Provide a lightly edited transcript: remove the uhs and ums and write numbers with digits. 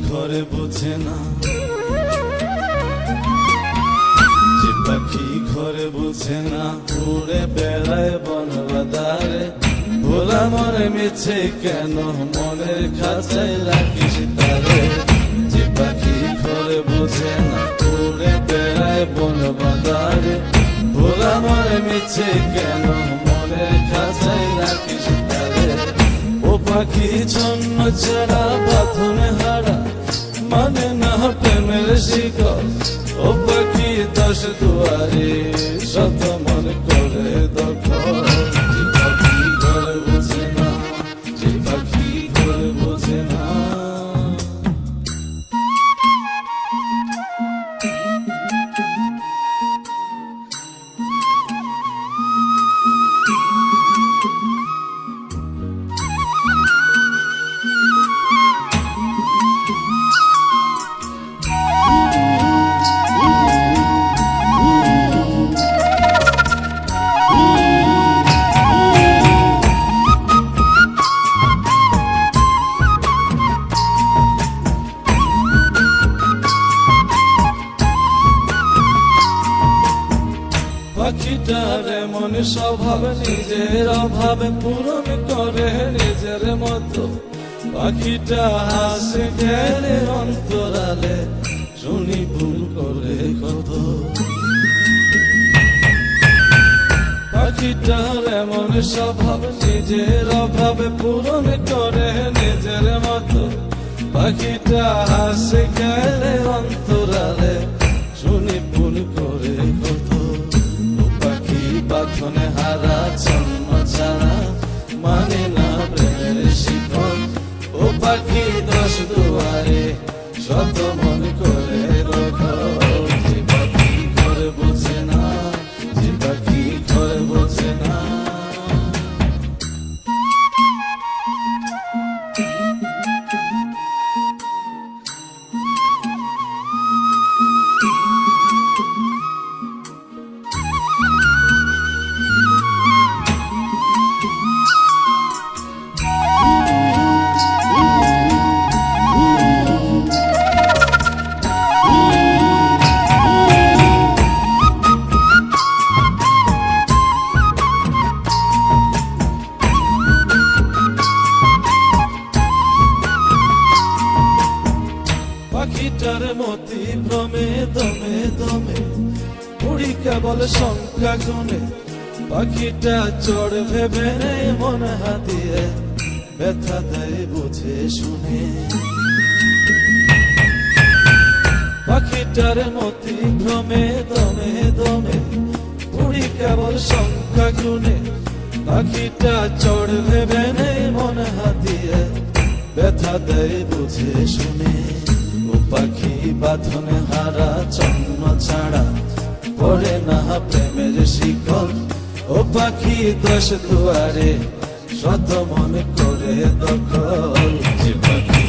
ঘরে বোঝে না, যে পাখি ঘরে বোঝে না, উড়ে বেড়ায় বন বাদারে। ভোলা মনে মিছে কেন মনের খাঁচায় রাখিস তারে। যে পাখি ঘরে বোঝে না, উড়ে বেড়ায় বন বাদারে। ভোলা মনে মিছে কেন মনের খাঁচায় রাখিস তারে। ও পাখি ছন্ন ছাড়া বাঁধনে হারা, মানে না প্রেমের শিকল। ও পাখি দশ দুয়ারে, শত মন করে দখল। যে পাখি ঘরে বোঝে না, যে পাখি ঘরে বোঝে না। পাখিটার এমন স্বভাব, নিজের অভাবে পূরণ করে নিজের মতো। পাখিটা হাসে গেলে অন্তরালে, শুনি ভুল করে কত। পাখিটার এমন স্বভাব, নিজের অভাবে পূরণ করে নিজের মতো। পাখিটা হাসে গেলে অন্তরালে, শুনি ভুল করে কত। বাঁধনে হারা ছন্ন ছাড়া, মানে না প্রেমের শিকল। ও পাখি দশ দুয়ারে, শত মন করে দখল। যে পাখি ঘরে বোঝে না, যে পাখি ঘরে বোঝে না। পাখিটার মতি ভ্রমে দমে দমে, উড়ি কেবল সংখ্যা গুনে। পাখিটা চড় ভেবে নেই মন হাতিয়ে, ব্যথা দেয় বুঝে শুনে। পাখিটার মতি ভ্রমে দমে দমে, উড়ি কেবল সংখ্যা গুনে। পাখিটা চড় ভেবে নেই মন হাতিয়ে, ব্যথা দেয় বুঝে শুনে। ও পাখি বাঁধনে হারা ছন্ন ছাড়া, পড়ে না প্রেমের শিকল। ও পাখি দশ দুয়ারে, শত মন করে দখল। যে পাখি